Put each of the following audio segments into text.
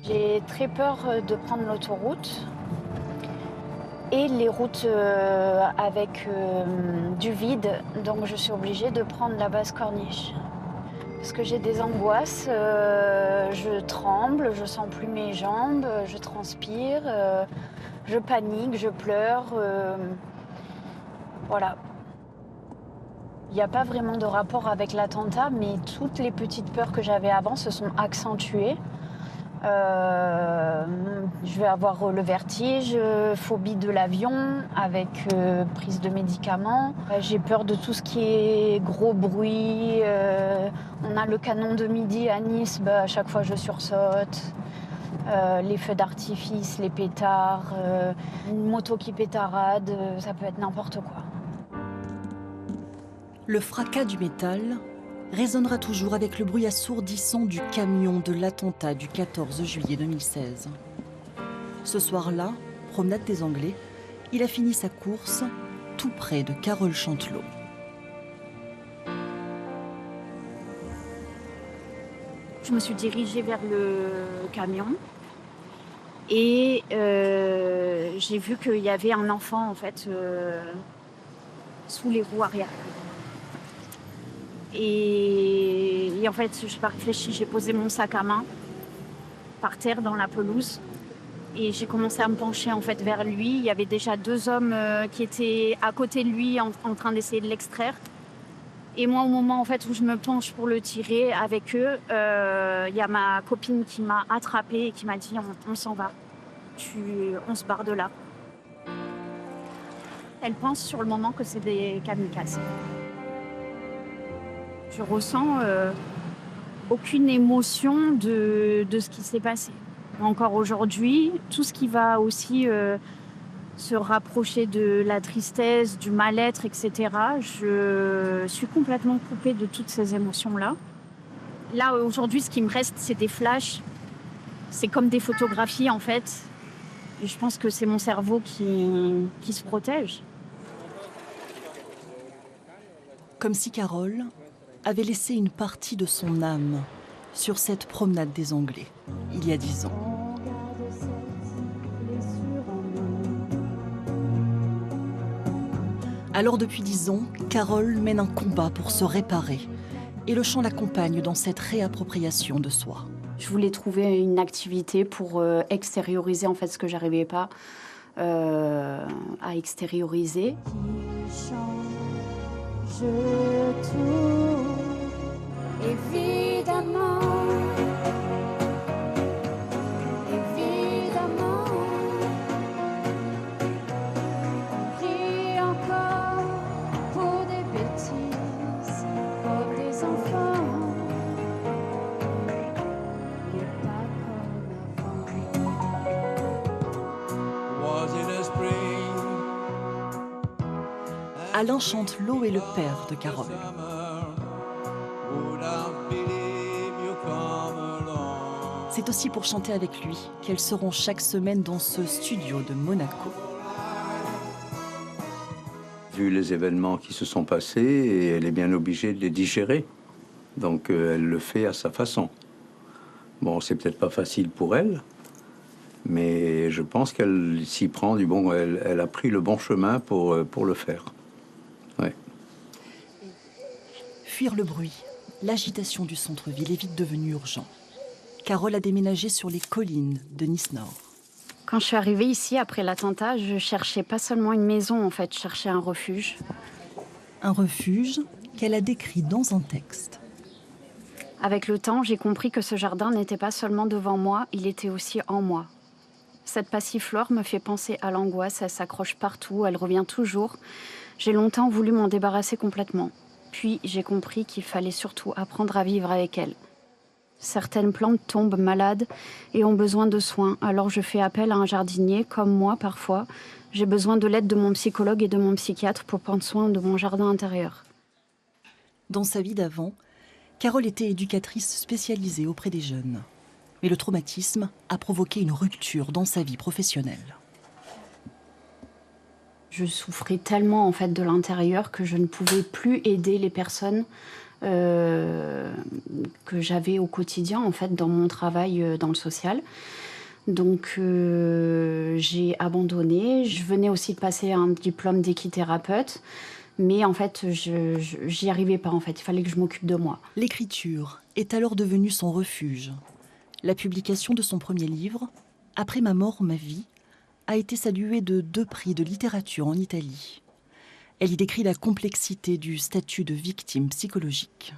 J'ai très peur de prendre l'autoroute et les routes avec du vide, donc je suis obligée de prendre la basse corniche. Parce que j'ai des angoisses, je tremble, je sens plus mes jambes, je transpire, je panique, je pleure. Voilà. Il n'y a pas vraiment de rapport avec l'attentat, mais toutes les petites peurs que j'avais avant se sont accentuées. Je vais avoir le vertige, phobie de l'avion avec prise de médicaments. J'ai peur de tout ce qui est gros bruit. On a le canon de midi à Nice, à chaque fois je sursaute. Les feux d'artifice, les pétards, une moto qui pétarade, ça peut être n'importe quoi. Le fracas du métal résonnera toujours avec le bruit assourdissant du camion de l'attentat du 14 juillet 2016. Ce soir-là, promenade des Anglais, il a fini sa course tout près de Carole Chantelot. Je me suis dirigée vers le camion et j'ai vu qu'il y avait un enfant en fait sous les roues arrière. Et en fait, je n'ai pas réfléchi, j'ai posé mon sac à main par terre dans la pelouse et j'ai commencé à me pencher en fait vers lui. Il y avait déjà deux hommes qui étaient à côté de lui en train d'essayer de l'extraire. Et moi, au moment en fait où je me penche pour le tirer avec eux, il y a ma copine qui m'a attrapée et qui m'a dit on s'en va, on se barre de là. Elle pense sur le moment que c'est des kamikazes. Je ressens aucune émotion de ce qui s'est passé. Encore aujourd'hui, tout ce qui va aussi se rapprocher de la tristesse, du mal-être, etc. Je suis complètement coupée de toutes ces émotions-là. Là, aujourd'hui, ce qui me reste, c'est des flashs. C'est comme des photographies, en fait. Et je pense que c'est mon cerveau qui se protège. Comme si Carole avait laissé une partie de son âme sur cette promenade des Anglais, il y a 10 ans. Alors depuis 10 ans, Carole mène un combat pour se réparer. Et le chant l'accompagne dans cette réappropriation de soi. Je voulais trouver une activité pour extérioriser en fait ce que j'arrivais pas à extérioriser. Je tourne, évidemment. On prie encore pour des bêtises, comme des enfants. Mais pas comme avant. Alain Chantelot est le père de Carole. C'est aussi pour chanter avec lui qu'elles seront chaque semaine dans ce studio de Monaco. Vu les événements qui se sont passés, elle est bien obligée de les digérer. Donc elle le fait à sa façon. Bon, c'est peut-être pas facile pour elle, mais je pense qu'elle s'y prend du bon. Elle a pris le bon chemin pour le faire. Ouais. Fuir le bruit, l'agitation du centre-ville est vite devenue urgent. Carole a déménagé sur les collines de Nice-Nord. Quand je suis arrivée ici après l'attentat, je cherchais pas seulement une maison, en fait, je cherchais un refuge. Un refuge qu'elle a décrit dans un texte. Avec le temps, j'ai compris que ce jardin n'était pas seulement devant moi, il était aussi en moi. Cette passiflore me fait penser à l'angoisse, elle s'accroche partout, elle revient toujours. J'ai longtemps voulu m'en débarrasser complètement. Puis j'ai compris qu'il fallait surtout apprendre à vivre avec elle. Certaines plantes tombent malades et ont besoin de soins, alors je fais appel à un jardinier, comme moi parfois. J'ai besoin de l'aide de mon psychologue et de mon psychiatre pour prendre soin de mon jardin intérieur. Dans sa vie d'avant, Carole était éducatrice spécialisée auprès des jeunes. Mais le traumatisme a provoqué une rupture dans sa vie professionnelle. Je souffrais tellement en fait de l'intérieur que je ne pouvais plus aider les personnes que j'avais au quotidien, en fait, dans mon travail dans le social. Donc, j'ai abandonné. Je venais aussi de passer un diplôme d'équithérapeute. Mais en fait, j'y arrivais pas, en fait. Il fallait que je m'occupe de moi. L'écriture est alors devenue son refuge. La publication de son premier livre, « Après ma mort, ma vie », a été saluée de 2 prix de littérature en Italie. Elle y décrit la complexité du statut de victime psychologique.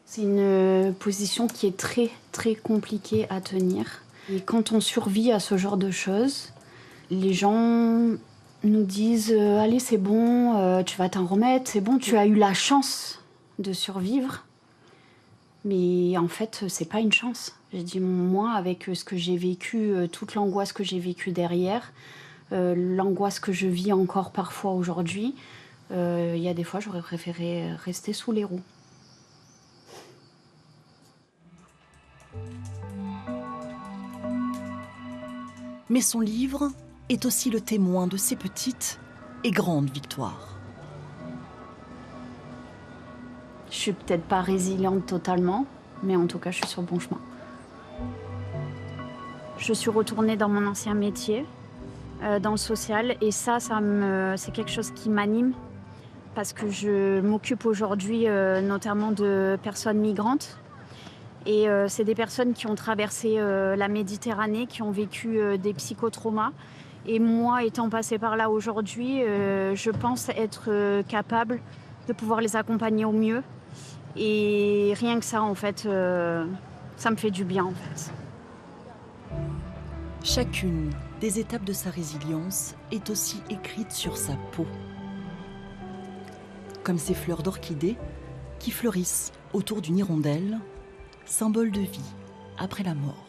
C'est une position qui est très, très compliquée à tenir. Et quand on survit à ce genre de choses, les gens nous disent « Allez, c'est bon, tu vas t'en remettre, c'est bon, tu as eu la chance de survivre. » Mais en fait, c'est pas une chance. J'ai dit, moi, avec ce que j'ai vécu, toute l'angoisse que j'ai vécue derrière, l'angoisse que je vis encore parfois aujourd'hui, il y a des fois, j'aurais préféré rester sous les roues. Mais son livre est aussi le témoin de ses petites et grandes victoires. Je suis peut-être pas résiliente totalement, mais en tout cas, je suis sur le bon chemin. Je suis retournée dans mon ancien métier, dans le social, et c'est quelque chose qui m'anime, parce que je m'occupe aujourd'hui notamment de personnes migrantes. Et c'est des personnes qui ont traversé la Méditerranée, qui ont vécu des psychotraumas. Et moi, étant passée par là aujourd'hui, je pense être capable de pouvoir les accompagner au mieux. Et rien que ça, en fait, ça me fait du bien, en fait. Chacune des étapes de sa résilience est aussi écrite sur sa peau. Comme ces fleurs d'orchidées qui fleurissent autour d'une hirondelle, symbole de vie après la mort.